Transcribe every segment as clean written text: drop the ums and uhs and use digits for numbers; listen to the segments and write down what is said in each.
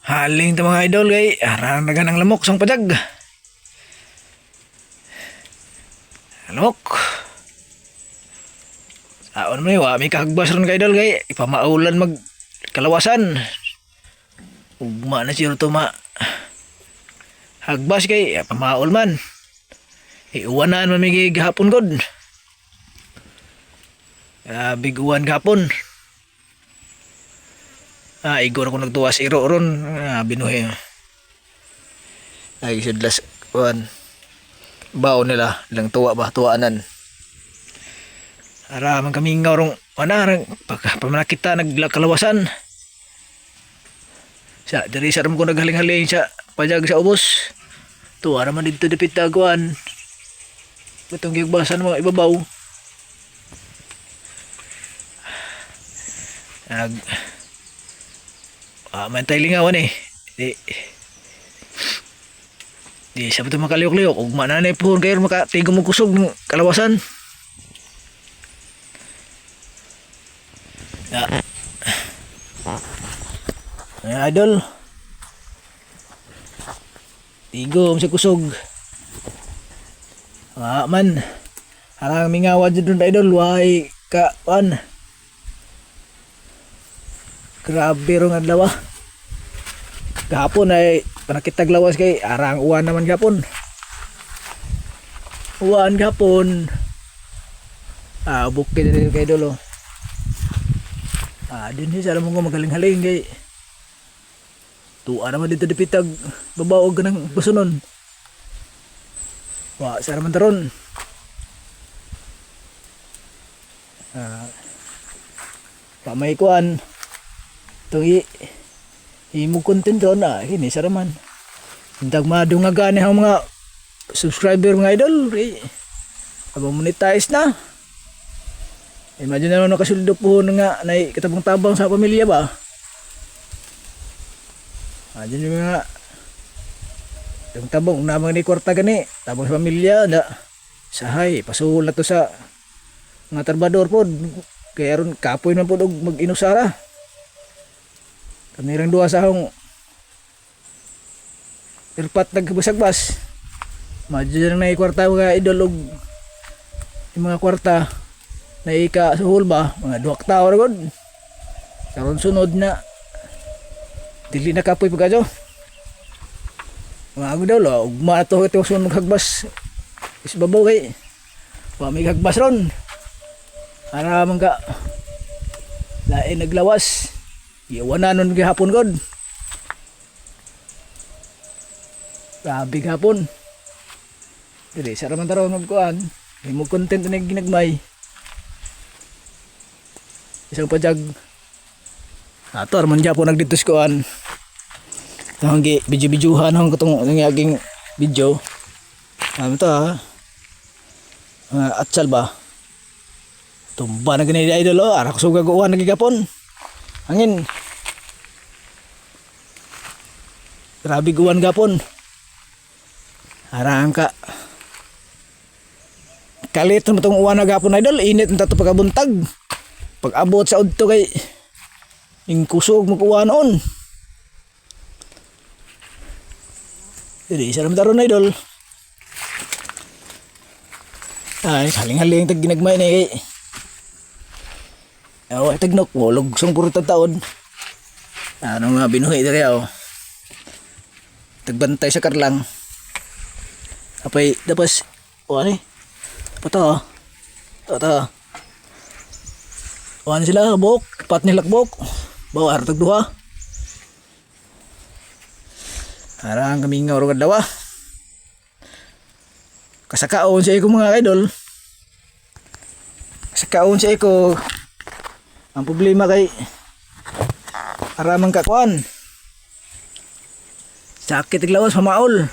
Haling ta mga idol kay arang dagan ang lamok sang pajag. Lamok. Aon mo wa may kahagbas ron kay idol kay ipamaulan mag kalawasan. Ugma na siya to ma. Hagbas kay pamaul man. Iuwanan mamigi gahapon god. Biguan gahapon. Igor ako nagtuwas iro ron. Binuhi. Ay sudlas kuan. Bao nila lang tuwa ba tuwanan. Ara man kami ngawrong ana pagpamanakita nagkalawasan. Sa diri sa ram ko naghaling-haling sa pajag sa ubos. Tuwa naman dito dipit taguan. Batong gigbasan mga ibabaw. Mantay lingawan eh. Di sa betul makaliok-liok. Ug mananay po kayo makatigong mo kusog ng kalawasan. Idol. Tigom sa kusog. Man. Harang mingawad dyan doon idol. Why ka pan. Grabe rong adlaw. Gahapon ay panakitag lawas kay arang uwan naman gapon. Uwan gapon. Bukid din kay dolo. Din sa alam mo magaling-haling kay tuwa naman dito dipitag babaog ka ng basunon. Sa naman taron. Pamay kuan. Itong imo content ron kini saraman. Intag madungagan ang mga subscriber mga idol. Monetize na. Imagine na nakasuldo po nga na katabang-tabang sa pamilya ba. Imagine nga yung tabang namang ni kwarta gani tabang sa pamilya na sahay pasulat to sa mga trabador po kaya ron kapoy man po mag-inusara. Kanirang duwa sa akong irpat nagbasagbas. Madyo na kwarta mga idol yung mga kwarta na ika sa hulba mga 2 tao ragod. Karon sunod na dili na kapoy pagkadyo. Mga agdaw ugma na to ito sunod maghagbas. Isbabaw kay wa may hagbas ron. Para man ka lain naglawas. Iwanan nun gihapon god. Grabe gihapon. Dili sa raman taraw magkuan. Imo content na ginagmay. Isang pajag. Ato raman gihapon nagditos kuan. Tanggi video-videohan hang katong ngaging video. Ano to atsal ba? Tumba na gani idol ara ko sugag uwan nagigapon. Angin. Grabe guwan gapon. Harang ka. Kalit mo itong uwan na gapon idol. Init na ito pagkabuntag. Pag abot sa udto kay yung kusog magkuwan on. Jadi isa naman taron idol. Ay haling-haling tag ginagmay na kay. Tagnok mo. Lugsong puro taon. Ano nga binuhi dali tagbantay sa karlang. Apay dapas ani pato ano sila bok pat nilak bok bawa tag duha arang kami nga orog dawa kasakaon sa iko mga idol kasakaon sa iko ang problema kay aramang kakuan sakit iglawas pamaol.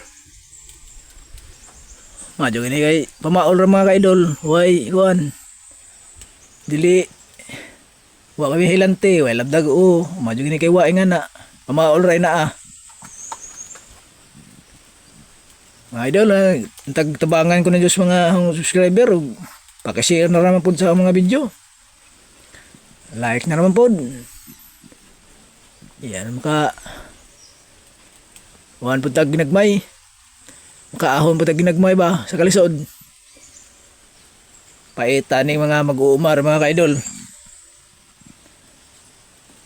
Madyo gini kay pamaol ra mga ka-idol. Way kuan. Dili wa kami hilante, way labdag madyo gini kay wae nga na. Pamaol ra na Mga idol, tagtabangan ko na Diyos mga subscriber. Pakishare na naman po sa mga video. Like na naman po. Yan maka Wan pud tag ginagmay. Makaahon pud tag ginagmay ba sa kalisod. Paita ni mga mag-uumar mga ka-idol.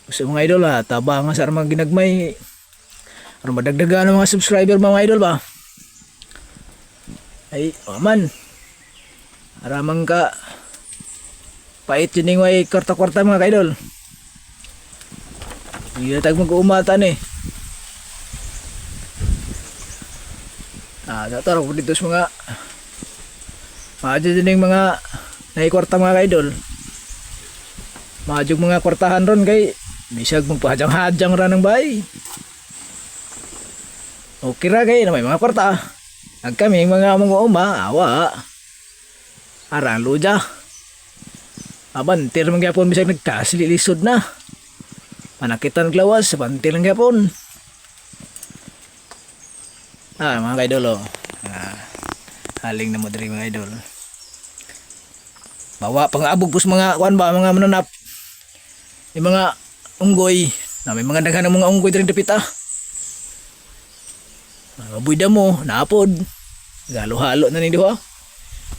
Gusto mga idol ha, tabang sa mga ginagmay. Aron madagdagan ang mga subscriber mga idol ba. Ay, aman. Aramang ka pait yun yung way kwarta-kwarta mga ka-idol. Hindi na tag mag-uumatan eh. Nataraw ko dito sa mga maadyo din yung mga naikwarta mga ka-idol. Maadyo mga kwartahan ron kay bisag magpahadjang-hadjang ra ng bahay. Okay ra kay na may mga kwarta. Ang kami mga uma awa. Arang luja. Abantir man gyapon bisag nagkasililisod na. Panakitan glawas sa bantir lang gyapon. Mga ka-idol haling na mo diri mga idol. Bawa pang-abog pus mga kuan ba mga mananap. Yung mga unggoy na may mga daghan ng mga unggoy diri dapit mabuy mo naapod galo-halo na ni diha.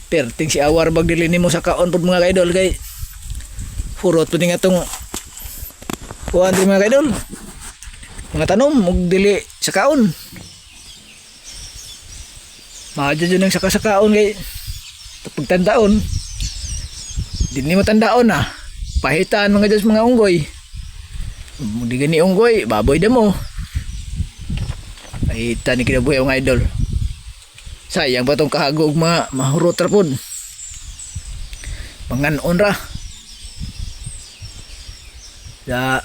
Perting si awar bag dili nimo sa kaon pud mga ka-idol kay furot pud nga tong kuan diri mga ka-idol. Mga tanom ug dili sa kaon. Maadyo dyan ng saka-sakaon kay pagtandaon di ni mo tandaon pahitaan mga dyan mga unggoy. Di gani unggoy baboy mo pahitaan ni kinabuhi mga idol. Sayang ba itong kahagog mga mahurotar po manganon ra da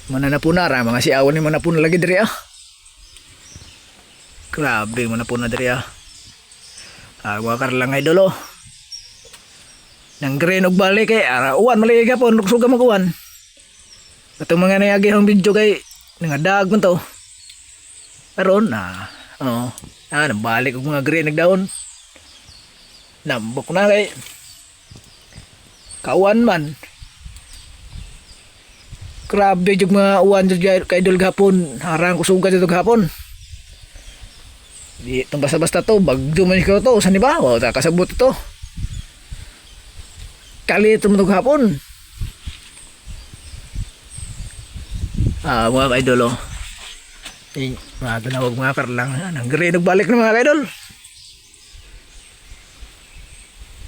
mananapunara mga siawan ni manapun lagi dari Grabe mo na po na diri wakar lang idol nang green og balik kay uwan mali gapon suga maguwan. Katong mga nayagi ng video kay nangadag man to. Karon nabalik og mga green nagdaon. Nambok na kay kawan man. Grabe jud mga uwan jud kay idol gapon. Harang ko suga jud gapon. Di itong basta-basta to bagyo man ikaw to saan ba kasabot ito kalit mo itong hapon mga ka-idol mga tanawag mga karlang nanggari nagbalik na mga ka-idol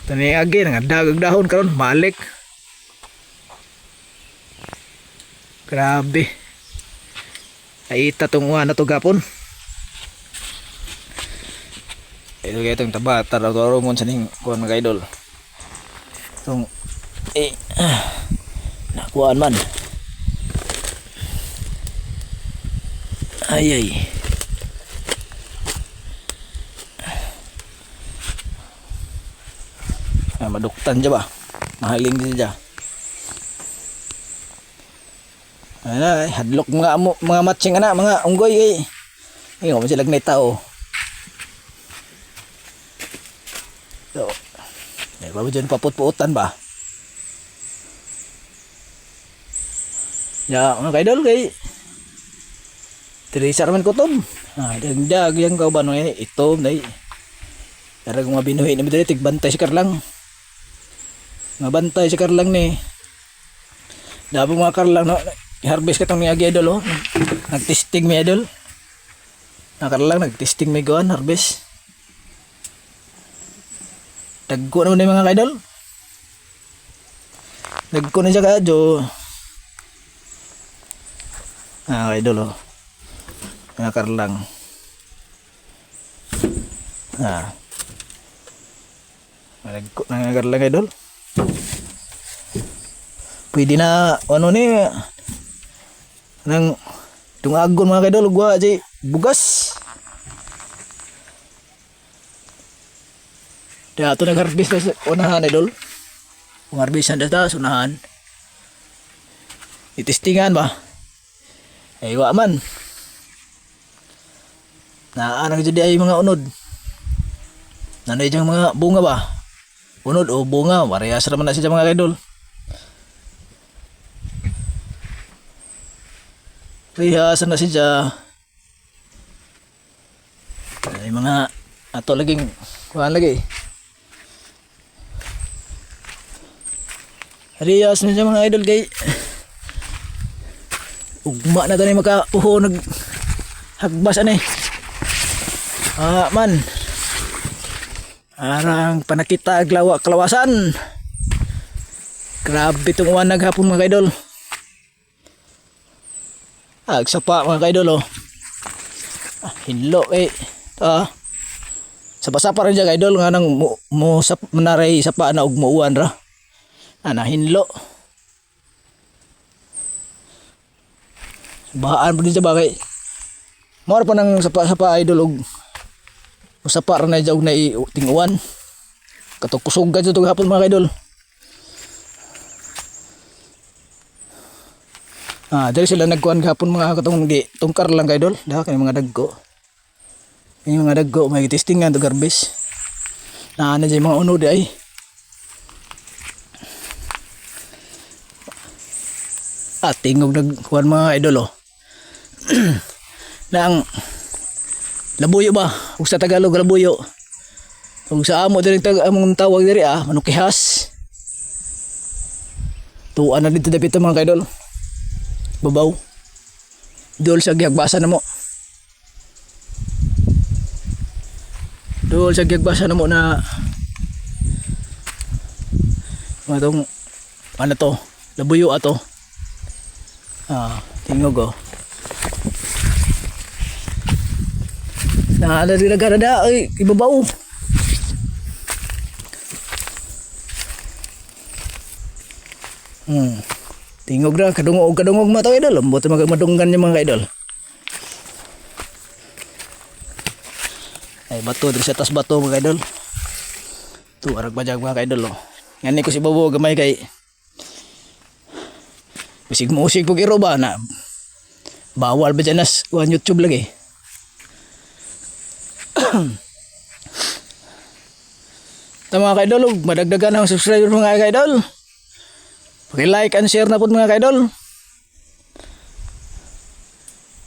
tani agi nangadagag dahon karon balik grabe ay tatungwa na to gapon. Ito kaya itong tabata raw tarungon sa ning kuhan mga idol. Itong nakuhaan man. Ay. Maduktan dya ba? Mahaling dya. Hadlok mga matching mga unggoy Ngayon mo sila tao. So, bago dyan paput-puutan ba? Ya, mga kaidol kay Teresa raman kutom. Dag yang kau bano itom dai. Para kung mabinuhi ni diri tigbantay si Karlang. Mabantay si Karlang ni. Dapat mga Karlang no, harvest katong ni agi idol Nag-testing mi idol. Karlang nag-testing mi goan harvest. Dagko na mga kaidol. Dagko na siya kadyo. Idol mga Karlang. Dagko na mga Karlang idol. Pwede na ano ni nang tungagon mga kaidol gua aja bugas. Dia ato nag-harvest sa unahan idol. Kung harvestan data sa unahan. Itestingan ba? Wa man. Naanang jadi ay mga unod. Nanay diyang mga bunga ba? Unod o bunga, parehas naman na siya mga idol. Parehas na siya. May mga ato laging kuhan lagi. Riyas na siya mga idol kay ugma na tani makapuho nag hagbas ani. Man. Arang panakita aglawa kalawasan. Grabe itong uwan naghapon mga kaidol. Agsapa mga kaidol oh. Hinlo eh. Sapa-sapa rin dyan kaidol nga nang manaray sapa na ug muuwan ra. Hinlo. Bahaan pa din siya bagay. Mawar pa ng sapa-sapa idol og usapa ra na dyan og naitinguan. Katok-kusog ka dyan itong hapon mga kaidol. Dali sila nagkuhan gapon mga katong di tungkar lang kaidol. Dah kay mga dagko. Ini mga dagko may testingan to garbis. Na dyan mga uno di ay. Tingog nagkuhan mga idol oh. Nang labuyo ba? Ug sa Tagalog labuyo. Ug sa amo diri among tawag diri manukihas. Tuan na dito dapit mga kaidol. Babaw. Dol sa gihagbasa na mo. Dol sa gihagbasa na mo na matong ano to? Labuyo ato. Tingog oh. Na rin nagarada ay ibabaw. Tingog na kadungog mo to idol. Buti madunggan yung mga idol. Ay bato diri sa tas bato mga idol. Tu arag bajag mga idol oh. Ngani ko si Bobo gamay kay musik pug iro ba na bawal ba dyan nas YouTube lagi. Mga kaidol, madagdagan ang subscriber mga kaidol. Paki-like and share na po mga kaidol.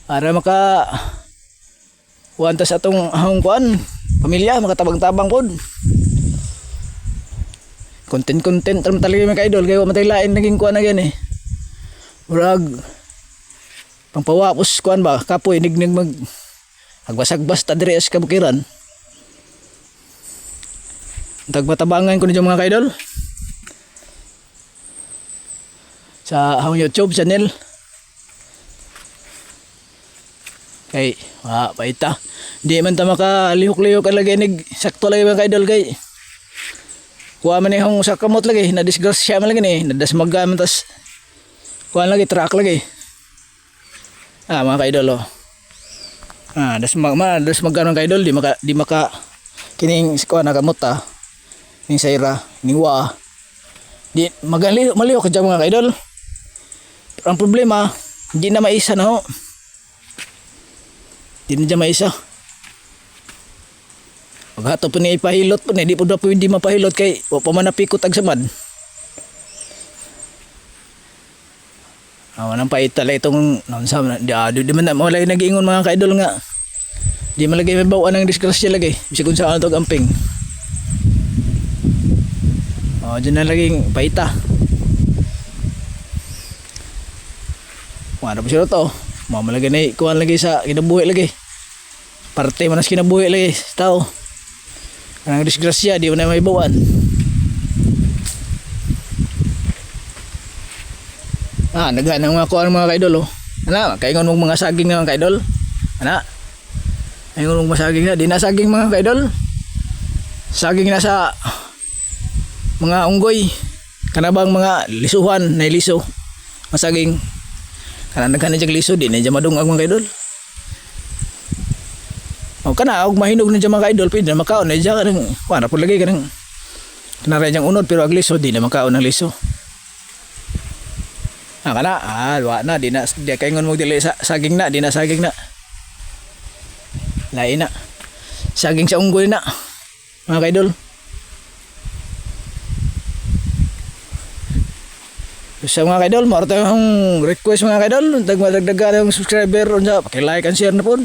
Para maka wantas atong ahong kuan, pamilya makatabang-tabang pod. Content ram talaga mga kaidol kay wa matay lain naging kuan na gani. Murag pangpawapos kuan ba kapoy nignig mag agbas-agbas ta diri sa kabukiran. Tagmatabangan ko ninyo mga kaidol sa akong YouTube channel kay paita di man ta makalihok-lihok lagi nig sakto lagi mga kaidol kay kuha man yung sakamot lagi na disgrasya man lagi ni nadasmaga man tas kuha lagi track lagi mga kaidol oh. Dasmaga ng kaidol di maka kining kuha nakamot ning sayra ning wa di maliw ka dyan mga kaidol. Ang problema di na maisa na ho, di na dyan maisa paghato po ni ipahilot po di po na po hindi mapahilot kay o pa man napikot ag samad. Nang paitala itong di man na malay nag-iingon mga kaidol nga di malagay may bawaan ng disgrasya lagi bisig kung saan ito amping. Dyan na laging paita. Ano pa siya to? Mamalagay na ikuhan lagi sa kinabuhi lagi. Parte manas kinabuhi lagi sa tao. Ang disgrasya, di mo na may bawaan. Nagaan ang mga kuhan mga kaidol. Kaingon mong mga saging na mga kaidol. Kaingon mong masaging na. Di na saging mga kaidol. Saging na sa mga unggoy kanabang mga lisuhan na liso masaging kana naghan na liso di na dyan madungag mga kaidol kana og mahinog na dyan mga kaidol pwede na makaon na dyan kanang wala po lagi kanang kanaray dyan unod pero ag liso di na makaon ng liso kana wala na di na di kaingon mo dili saging na di na saging na lain na saging sa unggoy na mga kaidol. Sa mga kaidol, maro tayong request mga kaidol, madagdagan yung subscriber unsa, paki-like and share na po.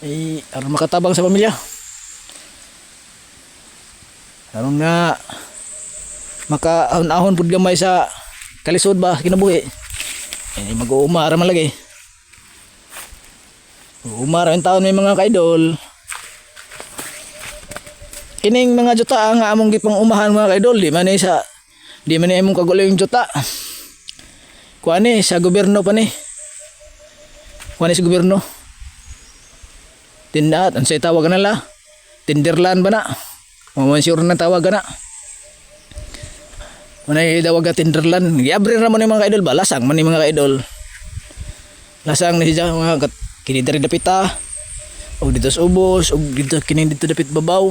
ay aron makatabang sa pamilya. Aron nga makaahon-ahon pud gamay sa kalisod ba kinabuhi. Eh mag-uumara man lagi. Umara yung taon may mga kaidol. Kining mga juta nga among gipang umahan mga kaidol, di man imong kagulo yung juta. Kuan ni sa gobyerno pa ni. Kuan ni sa gobyerno. Tindaat, ang say tawag nila. Tinderlan ba na? Sure na tawag na. Manay tawag ka Tinderlan. Giabri ra man yung mga kaidol ba? Lasang man yung mga kaidol. Lasang na siya mga kini dari dapita. Og dito sa ubos, og dito kini dito dapit babaw.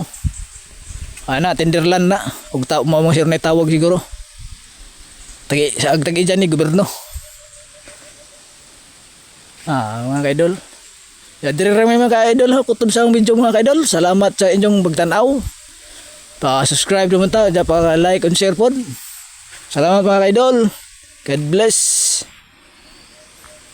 Ana Tinderlan na. Og mao mga sure na tawag siguro. Tagi dyan ni gobyerno. Mga kaidol. Diri ra may mga kaidol ha kutob sa akong video mga kaidol. Salamat sa inyong pagtan-aw. Pa-subscribe naman ta, pa like and share pod. Salamat mga kaidol. God bless.